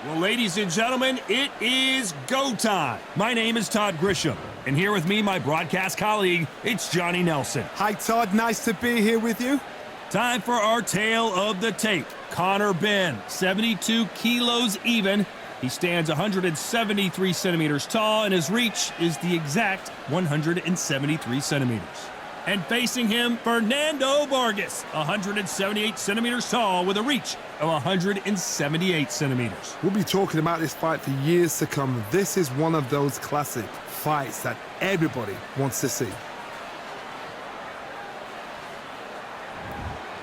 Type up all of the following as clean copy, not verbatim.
Well, ladies and gentlemen, it is go time. My name is Todd Grisham, and here with me, my broadcast colleague, it's Johnny Nelson. Hi, Todd. Nice to be here with you. Time for our tale of the tape. Conor Benn, 72 kilos even. He stands 173 centimeters tall, and his reach is the exact 173 centimeters. And facing him, Fernando Vargas, 178 centimeters tall with a reach of 178 centimeters. We'll be talking about this fight for years to come. This is one of those classic fights that everybody wants to see.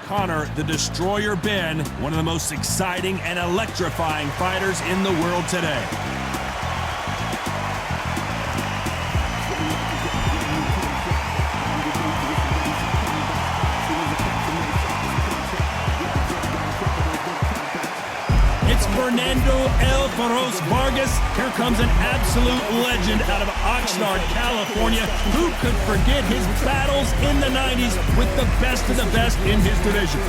Conor, the Destroyer Benn, one of the most exciting and electrifying fighters in the world today. It's Fernando El Feroz Vargas. Here comes an absolute legend out of Oxnard, California. Who could forget his battles in the 90s with the best of the best in his division?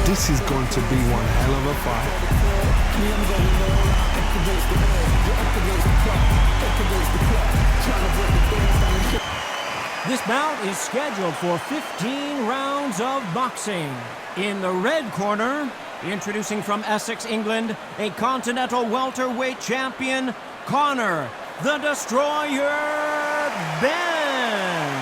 This is going to be one hell of a fight. This bout is scheduled for 15 rounds of boxing. In the red corner, introducing from Essex, England, a continental welterweight champion, Conor, the Destroyer Benn.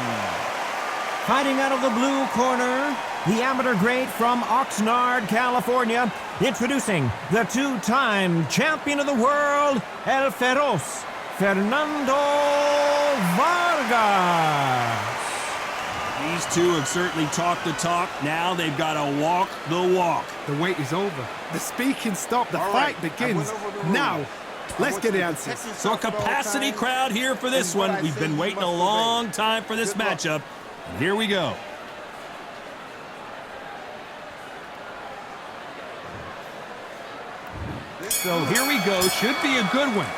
Fighting out of the blue corner, the amateur great from Oxnard, California, introducing the two-time champion of the world, El Feroz, Fernando Vargas. These two have certainly talked the talk. Now they've got to walk the walk. The wait is over. The speaking stopped. The fight begins. Now, let's get the answers. So a capacity crowd here for this one. We've been waiting a long time for this matchup. And here we go. So here we go. Should be a good one.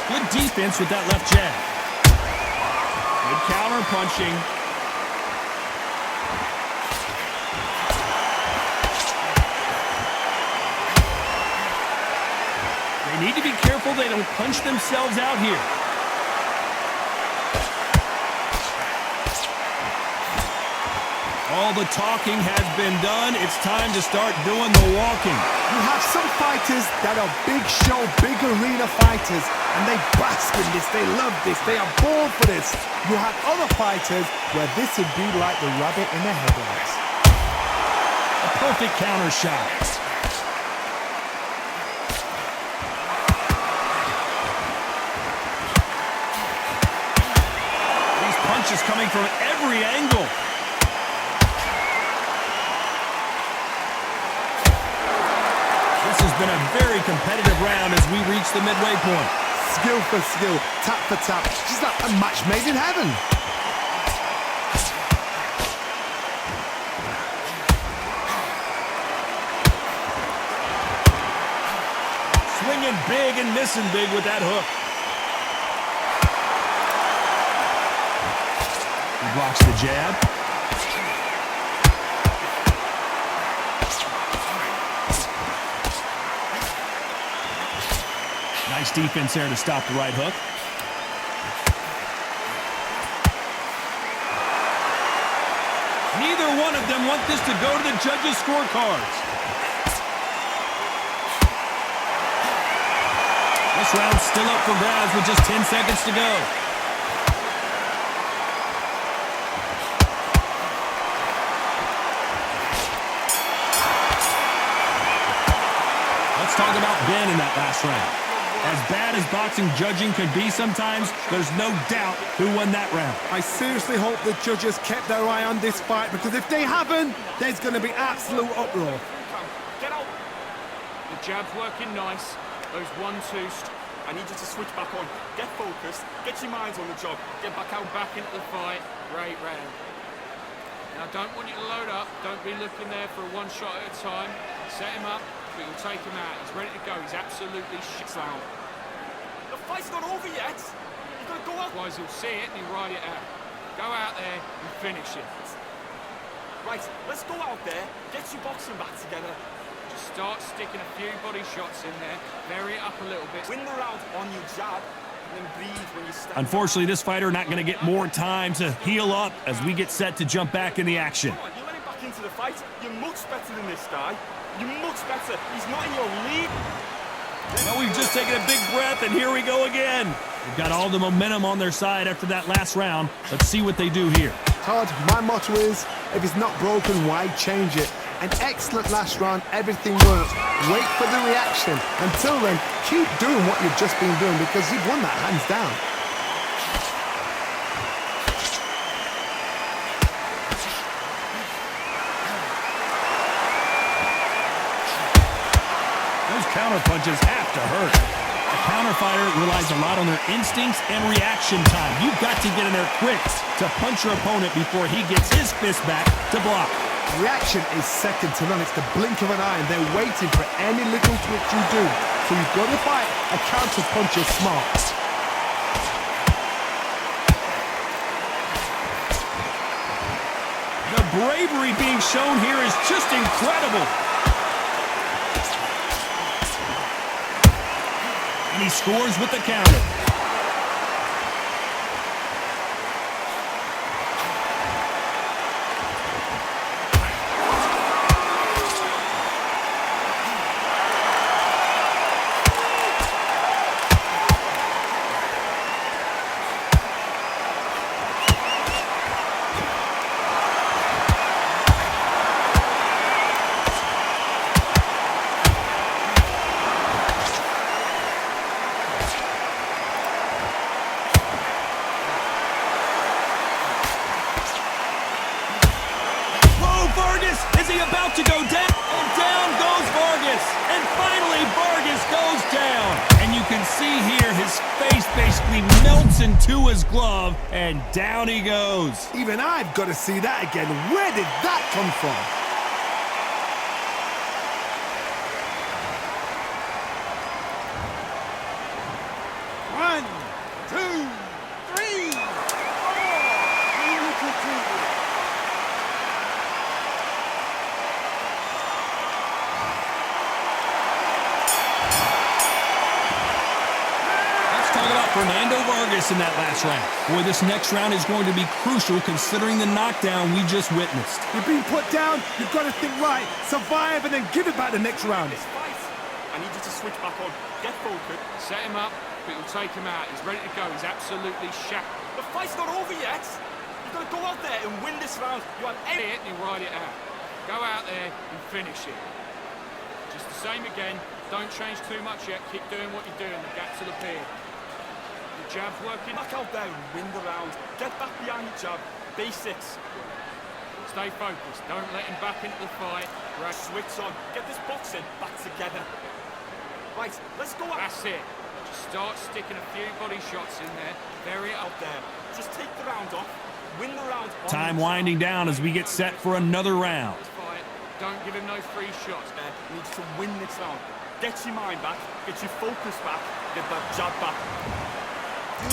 Good defense with that left jab. Good counter punching. They need to be careful they don't punch themselves out here. All the talking has been done. It's time to start doing the walking. You have some fighters that are big show, big arena fighters, and they bask in this, they love this, they are born for this. You have other fighters where this would be like the rabbit in the headlights. A perfect counter shot. These punches coming from every angle. This has been a very competitive round as we reach the midway point. Skill for skill, tap for tap. She's like a match made in heaven. Swinging big and missing big with that hook. He blocks the jab. Nice defense there to stop the right hook. Neither one of them want this to go to the judges' scorecards. This round's still up for grabs with just 10 seconds to go. Let's talk about Benn in that last round. As bad as boxing judging could be sometimes, there's no doubt who won that round. I seriously hope the judges kept their eye on this fight, because if they haven't, there's going to be absolute uproar. Get out. The jab's working nice. Those 1-2s. I need you to switch back on. Get focused. Get your minds on the job. Get back out, back into the fight. Great round. Now, don't want you to load up. Don't be looking there for a one shot at a time. Set him up. But you'll take him out. He's ready to go. He's absolutely shit out. The fight's not over yet. You've got to go out. Otherwise, he'll see it and he'll ride it out. Go out there and finish it. Right, let's go out there. Get your boxing back together. Just start sticking a few body shots in there. Vary it up a little bit. Win the round on your jab, and then breathe when you step. Unfortunately, this fighter not going to get more time to heal up as we get set to jump back in the action. Come on, you let him back into the fight. You're much better than this guy. You're much better. He's not in your league. Well, we've just taken a big breath, and here we go again. They've got all the momentum on their side after that last round. Let's see what they do here. Todd, my motto is, if it's not broken, why change it? An excellent last round, everything works. Wait for the reaction. Until then, keep doing what you've just been doing because you've won that hands down. Those counter punches have to hurt. A counter fighter relies a lot on their instincts and reaction time. You've got to get in there quick to punch your opponent before he gets his fist back to block. Reaction is second to none. It's the blink of an eye, and they're waiting for any little twitch you do. So you've got to fight a counter puncher smart. The bravery being shown here is just incredible. And he scores with the counter. Vargas, is he about to go down? And down goes Vargas. And finally, Vargas goes down. And you can see here his face basically melts into his glove, and down he goes. Even I've got to see that again. Where did that come from? One, two, three, four. Fernando Vargas in that last round. Boy, this next round is going to be crucial considering the knockdown we just witnessed. You've been put down, you've got to think right, survive, and then give it back the next round. This fight, I need you to switch back on. Get focused. Set him up, but you'll take him out. He's ready to go. He's absolutely shattered. The fight's not over yet. You've got to go out there and win this round. You have any... Hit and he'll ride it out. Go out there and finish it. Just the same again. Don't change too much yet. Keep doing what you're doing. The gaps will appear. The jab's working. Back out there and win the round. Get back behind your jab. Basics. Stay focused. Don't let him back into the fight. Right, switch on. Get this boxing back together. Right, let's go out. That's it. Just start sticking a few body shots in there. Vary it Out there. Just take the round off. Win the round. Time winding down as we get set for another round. fight. Don't give him no free shots. Needs to win this round. Get your mind back. Get your focus back. Get that jab back.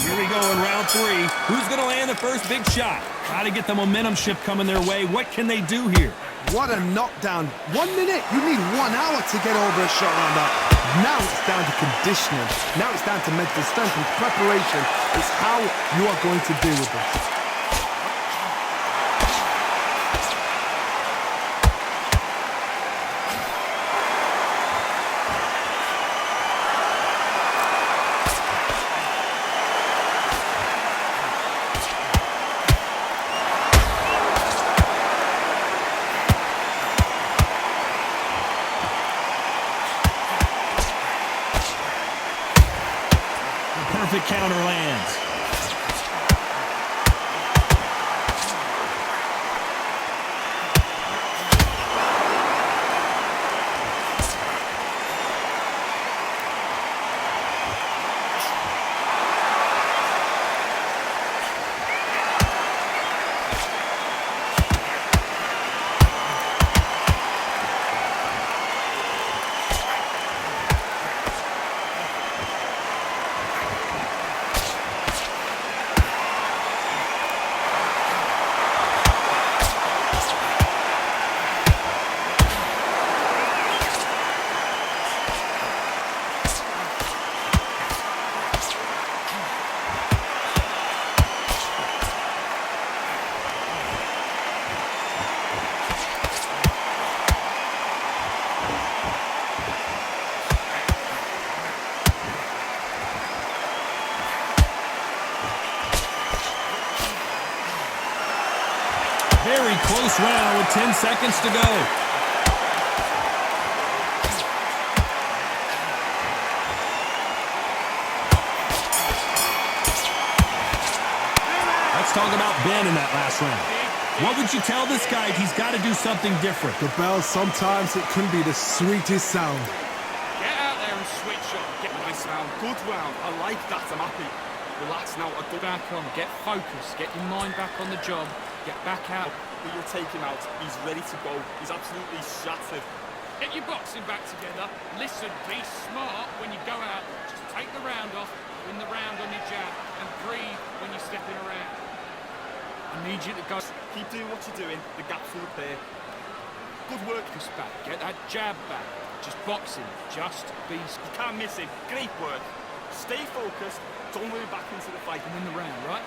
Here we go in round three. Who's going to land the first big shot? Try to get the momentum shift coming their way. What can they do here? What a knockdown. 1 minute, you need 1 hour to get over a shot like that. Now it's down to conditioning. Now it's down to mental strength and preparation. It's how you are going to deal with this. Perfect counter lands. be close round with 10 seconds to go. Let's talk about Benn in that last round. What would you tell this guy? He's got to do something different. The bell, sometimes it can be the sweetest sound. Get out there and switch up. Get a nice round, good round. I like that, I'm happy. Relax now, Go back on, get focused, get your mind back on the job, get back out. You'll take him out. He's ready to go. He's absolutely shattered. Get your boxing back together. Listen, be smart when you go out. Just take the round off, win the round on your jab, and breathe when you're stepping around. I need you to go. Keep doing what you're doing. The gaps will appear. Good work. Focus back, get that jab back. Just boxing, just be. You can't miss him. Great work. Stay focused. Don't worry back into the fight. And win the round, right?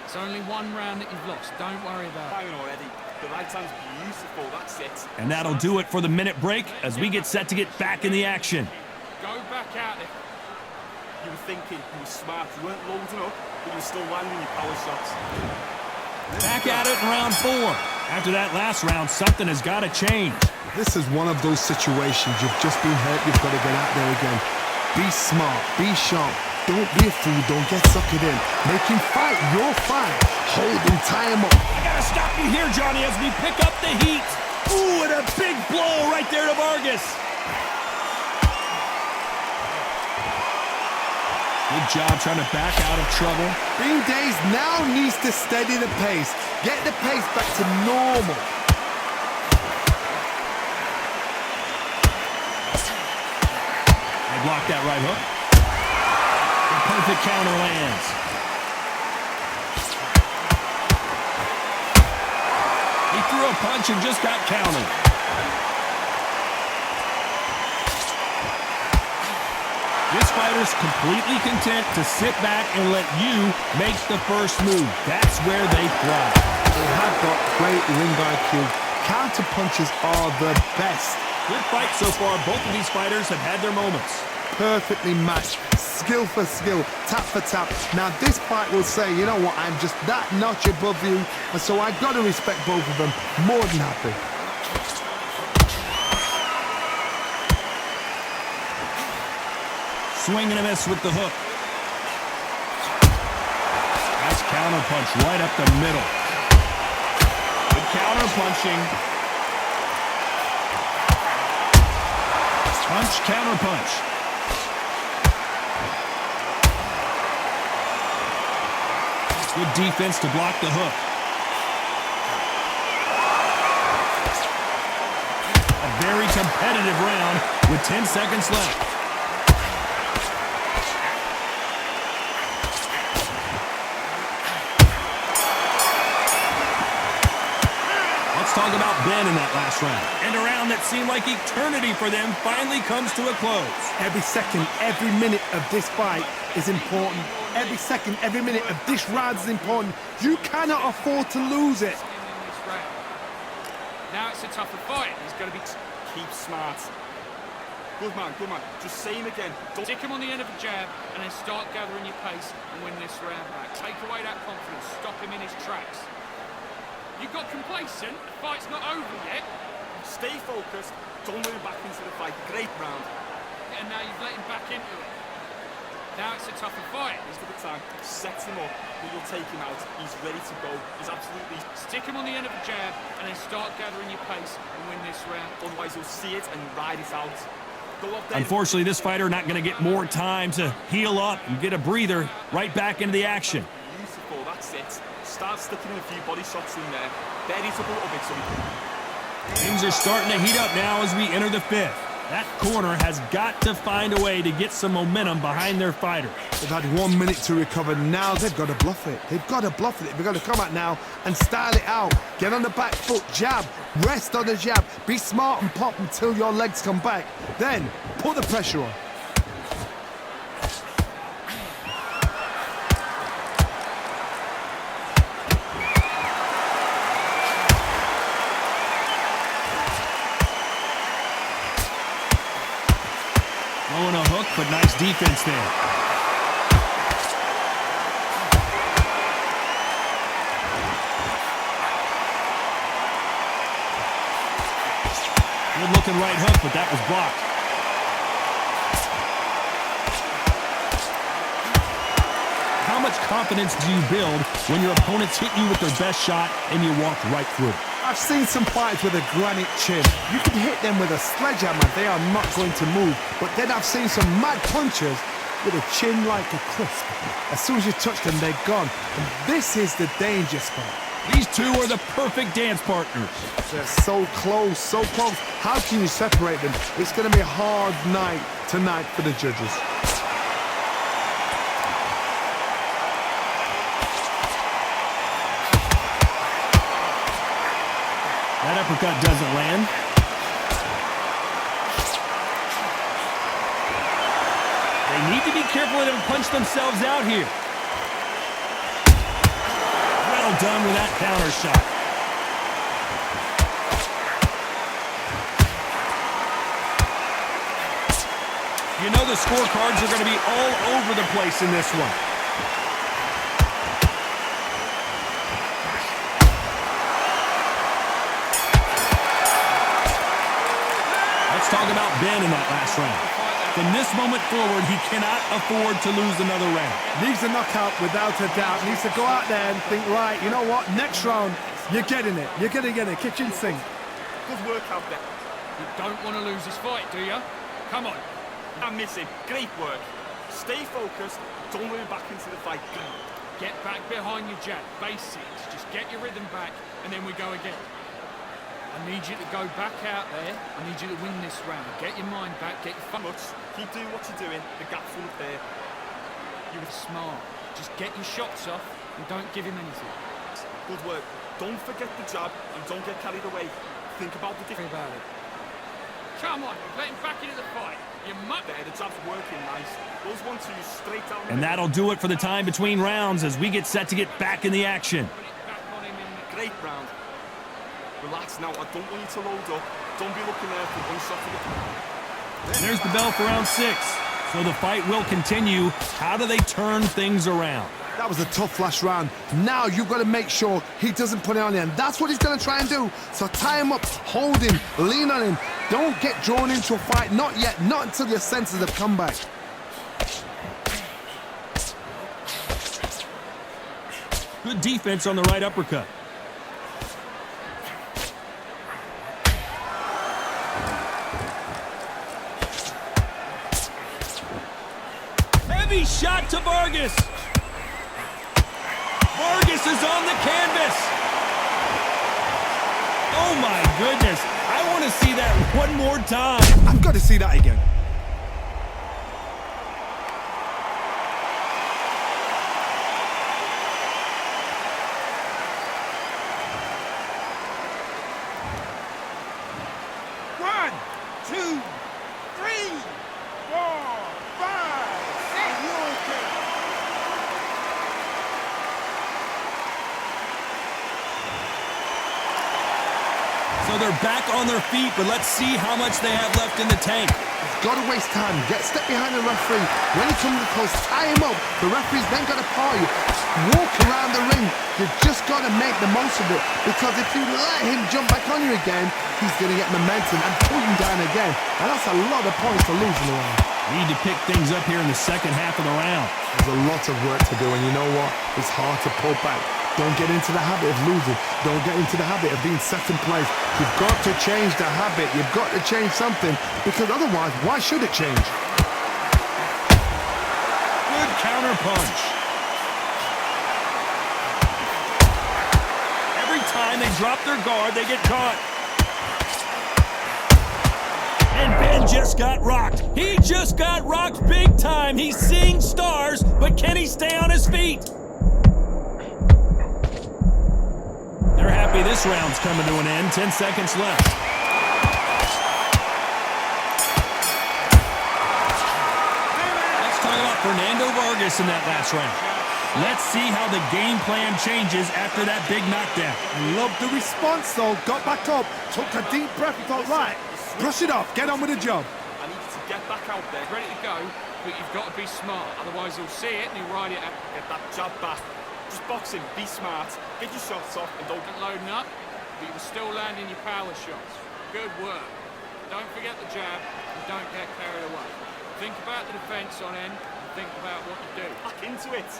It's only one round that you've lost. Don't worry about it. Firing already. The right hand's beautiful. That's it. And that'll do it for the minute break as we get set to get back in the action. Go back out there. You were thinking. You were smart. You weren't loading up, but you were still landing your power shots. Back at it in round 4. After that last round, something has got to change. This is one of those situations. You've just been hurt. You've got to get out there again. Be smart. Be sharp. Don't be a fool. Don't get suckered in. Make him fight your fight. Hold him. Tie him up. I got to stop you here, Johnny, as we pick up the heat. Ooh, and a big blow right there to Vargas. Good job trying to back out of trouble. Bean Days now needs to steady the pace. Get the pace back to normal. They blocked that right hook. The perfect counter lands. He threw a punch and just got countered. This fighter's completely content to sit back and let you make the first move. That's where they thrive. They have got great ring IQ. Counter punches are the best. Good fight so far. Both of these fighters have had their moments. Perfectly matched. Skill for skill. Tap for tap. Now this fight will say, you know what, I'm just that notch above you. And so I've got to respect both of them. More than happy. Swing and a miss with the hook. Nice counter punch right up the middle. Good counter punching. Punch, counter punch. Good defense to block the hook. A very competitive round with 10 seconds left. Let's talk about Benn in that last round. And a round that seemed like eternity for them finally comes to a close. Every second, every minute of this fight is important. Every second, every minute of this round is important. You cannot afford to lose it. Now it's a tougher fight. He's going to be... Keep smart. Good man, good man. Just say him again. Don't Stick him on the end of a jab and then start gathering your pace and win this round back. Take away that confidence. Stop him in his tracks. You got complacent. The fight's not over yet. stay focused. Don't move back into the fight. Great round. And now you've let him back into it. Now it's a tougher fight. He's got the time. Set him up. We will take him out. He's ready to go. He's absolutely... Stick him on the end of a jab and then start gathering your pace and win this round. Otherwise, you'll see it and ride it out. Go up there. Unfortunately, this fighter not going to get more time to heal up and get a breather right back into the action. Beautiful. That's it. Start sticking a few body shots in there. Bury it up a little bit so we can... Things are starting to heat up now as we enter the fifth. That corner has got to find a way to get some momentum behind their fighter. They've had 1 minute to recover. Now they've got to bluff it. They've got to bluff it. They've got to come out now and style it out. Get on the back foot, jab, rest on the jab. Be smart and pop until your legs come back. Then put the pressure on. Throwing a hook, but nice defense there. Good-looking right hook, but that was blocked. How much confidence do you build when your opponents hit you with their best shot and you walk right through? I've seen some fighters with a granite chin. You can hit them with a sledgehammer, they are not going to move. But then I've seen some mad punchers with a chin like a crisp. As soon as you touch them, they're gone. And this is the danger spot. These two are the perfect dance partners. They're so close, so close. How can you separate them? It's going to be a hard night tonight for the judges. That uppercut doesn't land. They need to be careful they don't punch themselves out here. Well done with that counter shot. You know the scorecards are going to be all over the place in this one. Let's talk about Benn in that last round. From this moment forward, he cannot afford to lose another round. Needs a knockout without a doubt. Needs to go out there and think, right, you know what, next round, you're getting it. You're going to get it. Kitchen sink. Good work out there. You don't want to lose this fight, do you? Come on. I'm missing. Great work. Stay focused. Don't move back into the fight. Get back behind your jab. Basics. Just get your rhythm back, and then we go again. I need you to go back out there. I need you to win this round. Get your mind back. Get your fun. Keep doing what you're doing. The gap's full up there. You were smart. Just get your shots off and don't give him anything. Good work. Don't forget the jab and don't get carried away. Think about the difference. About it. Come on, let him back into the fight. You might. There, the jab's working nice. Those 1-2s straight down. And that'll do it for the time between rounds as we get set to get back in the action. Put it back on him in the Great round. Relax now. I don't want you to load up. Don't be looking there for one shot for the. There's the bell for round 6. So the fight will continue. How do they turn things around? That was a tough last round. Now you've got to make sure he doesn't put it on you, and that's what he's going to try and do. So tie him up, hold him, lean on him. Don't get drawn into a fight. Not yet. Not until your senses have come back. Good defense on the right uppercut. Heavy shot to Vargas. Vargas is on the canvas. Oh my goodness. I want to see that one more time. I've got to see that again. One, two, three, 4, 5, 6. You okay? So they're back on their feet, but let's see how much they have left in the tank. Got to waste time. Step behind the referee. When he comes close, tie him up. The referee's then got to paw you. Walk around the ring. You've just got to make the most of it. Because if you let him jump back on you again, he's going to get momentum and pull you down again. And that's a lot of points to lose in the round. Need to pick things up here in the second half of the round. There's a lot of work to do, and you know what? It's hard to pull back. Don't get into the habit of losing. Don't get into the habit of being second place. You've got to change the habit. You've got to change something, because otherwise, why should it change? Good counter punch. Every time they drop their guard, they get caught. And Benn just got rocked. He just got rocked big time. He's seeing stars, but can he stay on his feet? They're happy this round's coming to an end. 10 seconds left. Let's talk about Fernando Vargas in that last round. Let's see how the game plan changes after that big knockdown. Love the response, though. Got back up, took a deep breath, thought, right, brush it off, get on with the job. I need you to get back out there. ready to go, but you've got to be smart. Otherwise, he'll see it and he'll ride it out. Get that jab back. Just box him, be smart, get your shots off and don't Loading up, but you were still landing your power shots. Good work. Don't forget the jab and don't get carried away. Think about the defense on end and think about what you do. Back into it.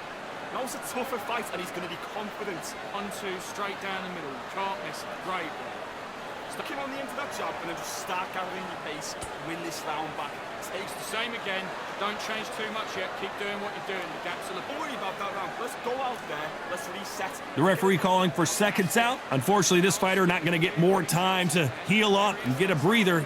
Now's a tougher fight and he's going to be confident. 1-2 straight down the middle. You can't miss it. Great work. Stuck him on the end of that jab and then just start gathering your pace. Win this round back. It's the same again. Don't change too much yet. Keep doing what you're doing. The gaps are Don't worry about that round. Let's go out there. Let's reset. The referee calling for seconds out. Unfortunately, this fighter not going to get more time to heal up and get a breather.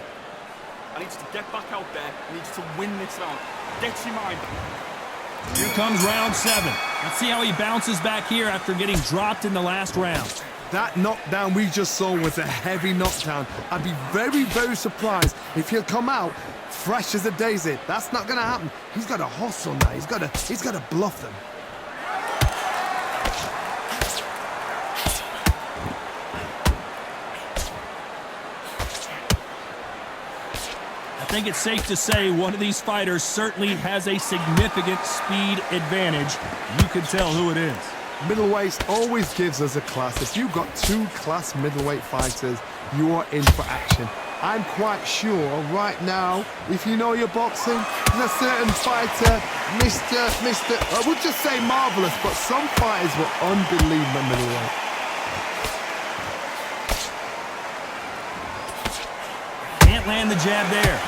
I need you to get back out there. I need you to win this round. Get your mind back. Here comes round 7. Let's see how he bounces back here after getting dropped in the last round. That knockdown we just saw was a heavy knockdown. I'd be very, very surprised if he'll come out fresh as a daisy. That's not going to happen. He's got to hustle now. He's got to bluff them. I think it's safe to say one of these fighters certainly has a significant speed advantage. You can tell who it is. Middleweight always gives us a class. If you've got 2 class middleweight fighters, you are in for action. I'm quite sure right now, if you know your boxing, there's a certain fighter, Mr. I would just say marvelous, but some fighters were unbelievable middleweight. Can't land the jab there.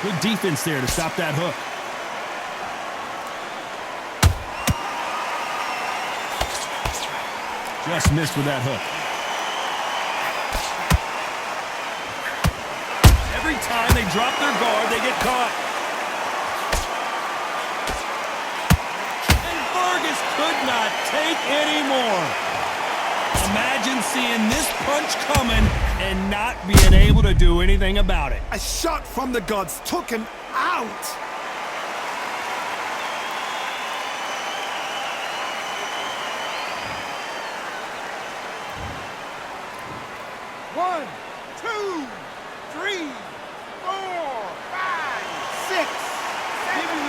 Good defense there to stop that hook. Just missed with that hook. Every time they drop their guard, they get caught. And Vargas could not take any more. Imagine seeing this punch coming and not being able to do anything about it. A shot from the gods took him out. One, two, three, four, five, six, seven.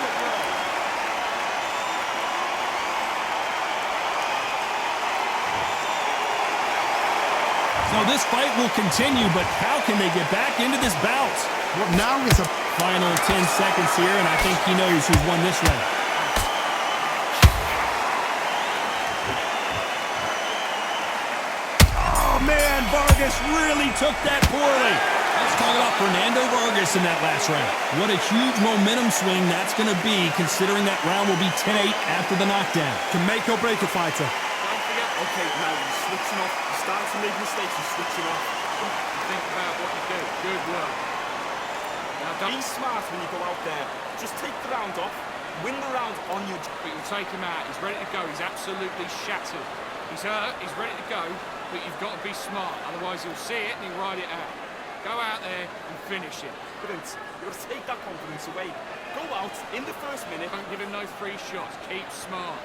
So this fight will continue, but how can they get back into this bout? Well, now is a Final 10 seconds here, and I think he knows who's won this round. Oh, man, Vargas really took that poorly. Let's talk about Fernando Vargas in that last round. What a huge momentum swing that's going to be, considering that round will be 10-8 after the knockdown. can make or break a fighter. Don't forget. Okay, now you're switching off. You're starting to make mistakes. You're switching off. Think about what you do. Good work. Now Be smart when you go out there. Just take the round off. Win the round on your... But you'll take him out. He's ready to go. He's absolutely shattered. He's hurt. He's ready to go. But you've got to be smart. Otherwise, he'll see it and he'll ride it out. Go out there and finish it. confidence. You've got to take that confidence away. Go out in the first minute. Don't give him no free shots. Keep smart.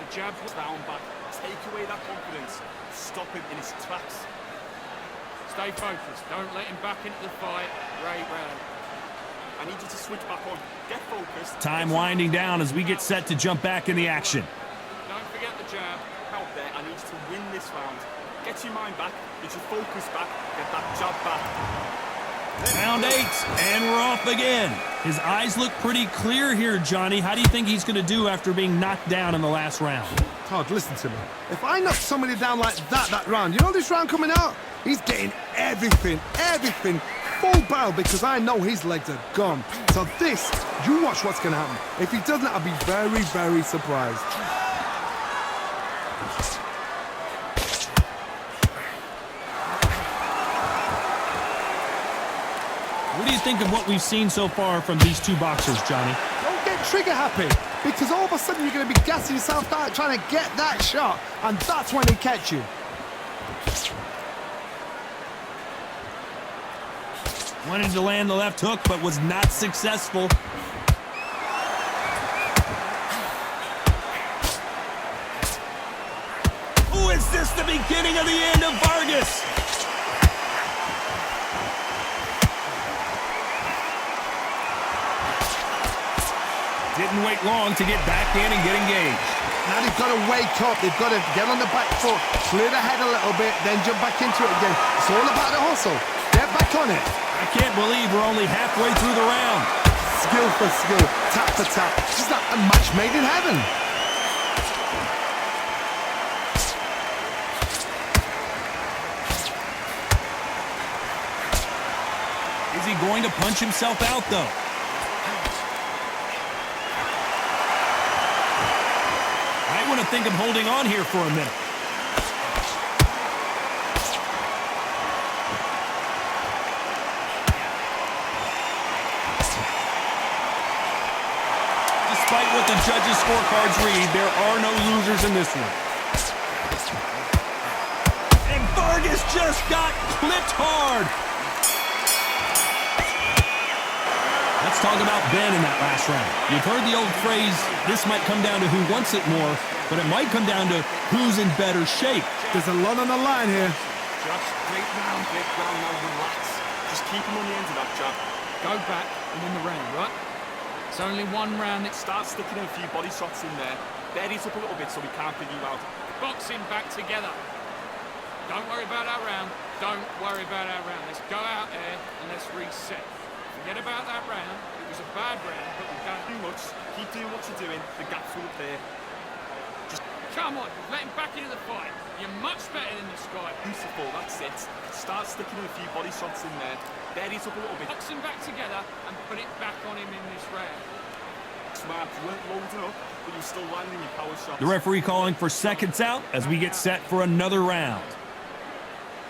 The jab was Round back. Take away that confidence. Stop him in his tracks. Stay focused. Don't let him back into the fight. Great round. I need you to switch back on. Get focused. Time winding down as we get set to jump back in the action. Don't forget the jab. Out there. I need you to win this round. Get your mind back. Get your focus back. Get that jab back. Round 8, and we're off again. His eyes look pretty clear here, Johnny. How do you think he's going to do after being knocked down in the last round? Todd, listen to me. If I knock somebody down like that round, you know this round coming out? He's getting everything, full barrel, because I know his legs are gone. So this, you watch what's going to happen. If he doesn't, I'll be very, very surprised. What do you think of what we've seen so far from these two boxers, Johnny? Don't get trigger happy, because all of a sudden you're going to be gassing yourself out trying to get that shot, and that's when he catch you. Wanted to land the left hook, but was not successful. Ooh, is this the beginning of the end of Vargas? Didn't wait long to get back in and get engaged. Now they've got to wake up. They've got to get on the back foot, clear the head a little bit, then jump back into it again. It's all about the hustle. Get back on it. I can't believe we're only halfway through the round. Skill for skill, tap for tap. It's like a match made in heaven. Is he going to punch himself out, though? I want to think of holding on here for a minute. Despite what the judges' scorecards read, there are no losers in this one. And Vargas just got clipped hard. Let's talk about Benn in that last round. You've heard the old phrase, this might come down to who wants it more, but it might come down to who's in better shape. There's a lot on the line here. Just big round, now relax. Just keep him on the end of that jab. Go back and win the round, right? It's only one round. Start sticking in a few body shots in there. Bury it up a little bit so we can't figure you out. Boxing back together. Don't worry about our round. Don't worry about our round. Let's go out there and let's reset. Forget about that round. It was a bad round, but we've done Too much. Keep doing what you're doing. The gaps will appear. Just come on, let him back into the fight. You're much better than this guy. Beautiful, that's it. Start sticking in a few body shots in there. Bury it up a little bit. Box him back together and put it back on him in this round. Smart. You weren't loading up, but you're still landing your power shots. The referee calling for seconds out as we get set for another round.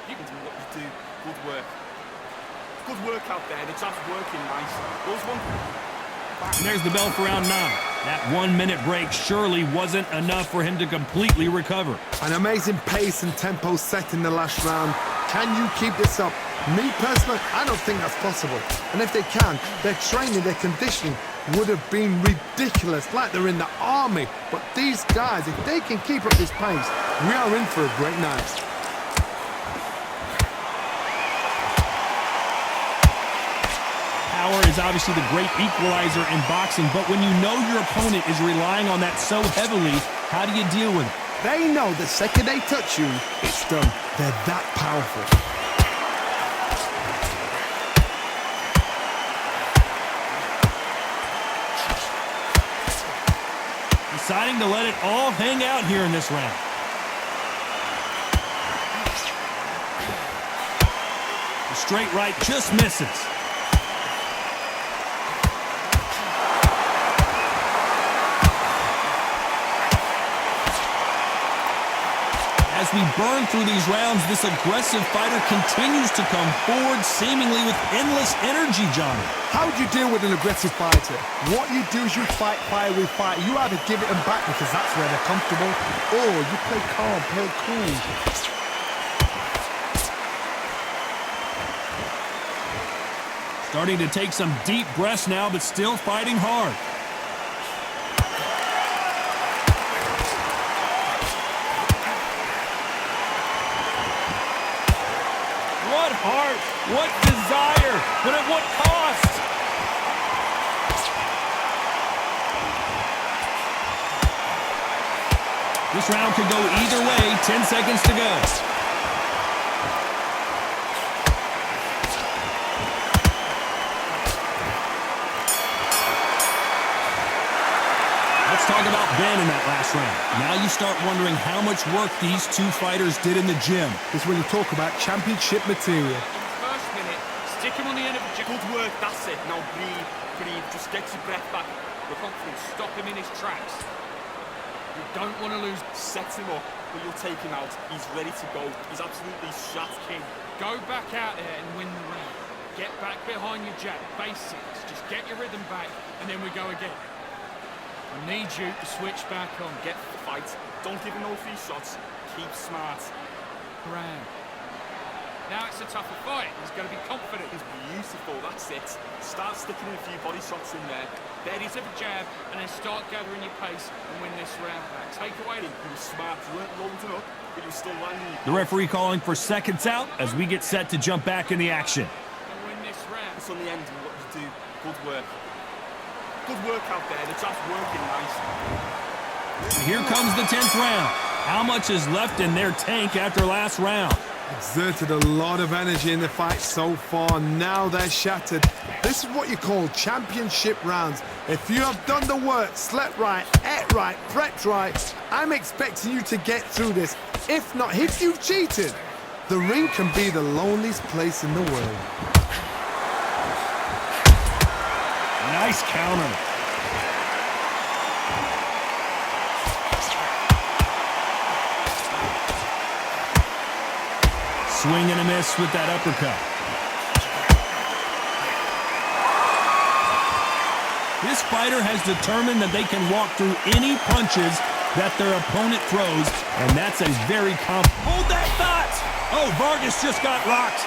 You can do what you do. Good work. Good work out there. The jab's working nice. Those one. And there's the bell for round 9. That 1 minute break surely wasn't enough for him to completely recover. An amazing pace and tempo set in the last round. Can you keep this up? Me personally, I don't think that's possible. And if they can, their training, their conditioning would have been ridiculous, like they're in the army. But these guys, if they can keep up this pace, we are in for a great night. Power is obviously the great equalizer in boxing, but when you know your opponent is relying on that so heavily, how do you deal with it? They know the second they touch you, it's done. They're that powerful. Deciding to let it all hang out here in this round. The straight right just misses. As we burn through these rounds, this aggressive fighter continues to come forward, seemingly with endless energy, Johnny. How would you deal with an aggressive fighter? What you do is you fight fire with fire. You either give it them back because that's where they're comfortable, or you play calm, play cool. Starting to take some deep breaths now, but still fighting hard. What heart, what desire, but at what cost? This round could go either way. 10 seconds to go. Let's talk about Benn in that last round. Now you start wondering how much work these two fighters did in the gym. This is when you talk about championship material. First minute, stick him on the end of the jab. Good work, that's it. Now breathe. Just get your breath back. With confidence, stop him in his tracks. You don't want to lose. Set him up, but you'll take him out. He's ready to go. He's absolutely shot. King, go back out there and win the round. Get back behind your jab. Basics. Just get your rhythm back, and then we go again. I need you to switch back on. Get the fight. Don't give him no free shots. Keep smart. Round. Now it's a tougher fight. He's got to be confident. It's beautiful, that's it. Start sticking in a few body shots in there. Bury it up a jab, and then start gathering your pace and win this round back. Take away the... You were smart. You weren't loading up, but you were still landing. The referee calling for seconds out as we get set to jump back in the action. And win this round. It's on the end of what you do. Good work. Good work out there. The jab's working nice. Here comes the 10th round. How much is left in their tank after last round? Exerted a lot of energy in the fight so far. Now they're shattered. This is what you call championship rounds. If you have done the work, slept right, ate right, prepped right, I'm expecting you to get through this. If not, if you've cheated, the ring can be the loneliest place in the world. Nice counter. Swing and a miss with that uppercut. This fighter has determined that they can walk through any punches that their opponent throws, and that's a very Hold that thought! Oh, Vargas just got rocked.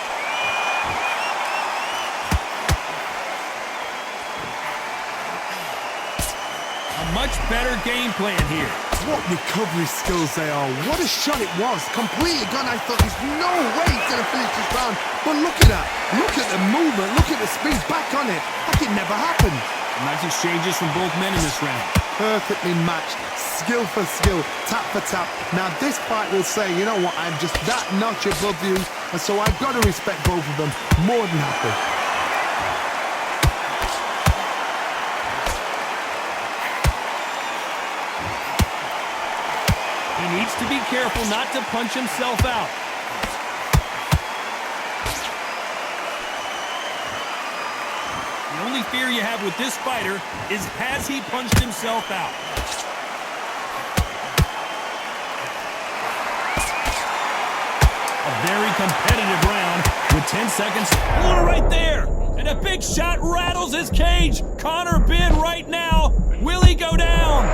A much better game plan here. What recovery skills they are. What a shot it was. Completely gone. I thought there's no way he's going to finish this round. But look at that. Look at the movement. Look at the speed. Back on it. Like it never happened. Nice exchanges from both men in this round. Perfectly matched. Skill for skill. Tap for tap. Now this fight will say, you know what, I'm just that notch above you. And so I've got to respect both of them. More than happy. He needs to be careful not to punch himself out. The only fear you have with this fighter is, has he punched himself out? A very competitive round with 10 seconds. Oh, right there! And a big shot rattles his cage. Conor Benn right now. Will he go down?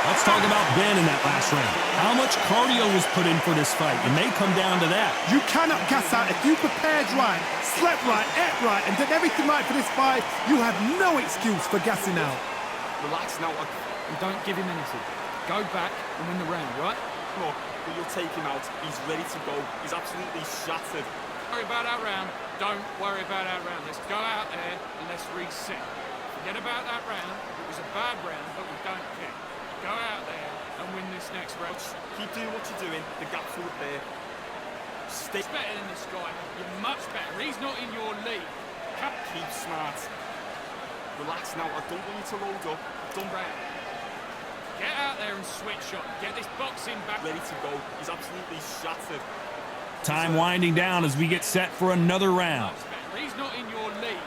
Let's talk about Benn in that last round. How much cardio was put in for this fight? It may come down to that. You cannot gas out. If you prepared right, slept right, ate right, and did everything right for this fight, you have no excuse for gassing out. Relax now. And don't give him anything. Go back and win the round, right? Look, you'll take him out. He's ready to go. He's absolutely shattered. Worry about that round. Don't worry about that round. Let's go out there and let's reset. Forget about that round. It was a bad round, but we don't care. Go out there and win this next round. Keep doing what you're doing. The gap's right there. Stay better than this guy. You're much better. He's not in your league. Keep smart. Relax now. I don't want you to load up. Done round. Get out there and switch on. Get this boxing back. Ready to go. He's absolutely shattered. Time winding down as we get set for another round. He's not in your league.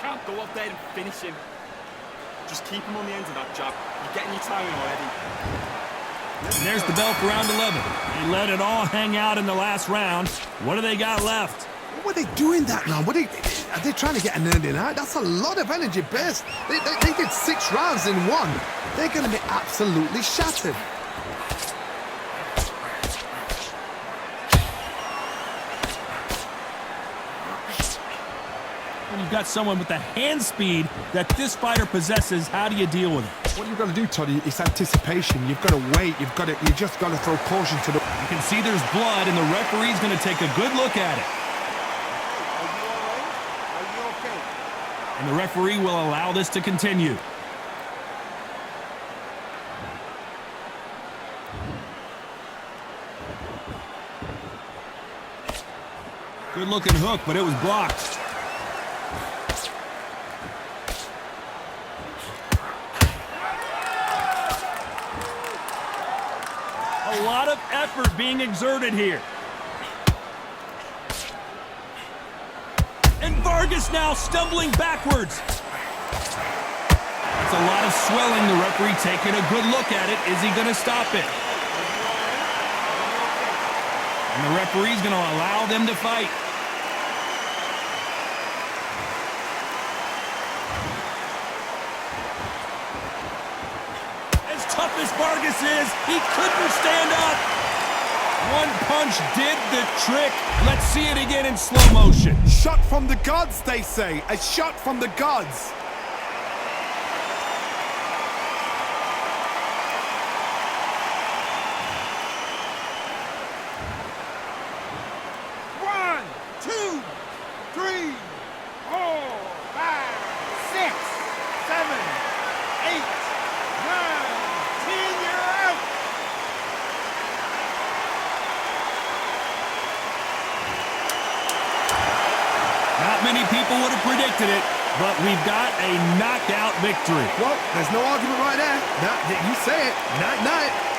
Can't go up there and finish him. Just keep him on the end of that jab. You're getting your timing already. And there's the bell for round 11. They let it all hang out in the last round. What do they got left? What were they doing that round? Are they trying to get an earning out? That's a lot of energy burst. They did 6 rounds in one. They're going to be absolutely shattered. When you've got someone with the hand speed that this fighter possesses, how do you deal with it? What you've got to do, Toddy, is anticipation. You've got to wait. You just got to throw caution to the... You can see there's blood, and the referee's going to take a good look at it. Are you all right? Are you okay? And the referee will allow this to continue. Good-looking hook, but it was blocked. A lot of effort being exerted here. And Vargas now stumbling backwards. That's a lot of swelling. The referee taking a good look at it. Is he going to stop it? And the referee's going to allow them to fight. As tough as Vargas is, he couldn't stand up. One punch did the trick. Let's see it again in slow motion. Shot from the gods, they say. A shot from the gods. One, two, three, four, five. people would have predicted it, but we've got a knockout victory. Well, there's no argument right there. You say it. Night-night.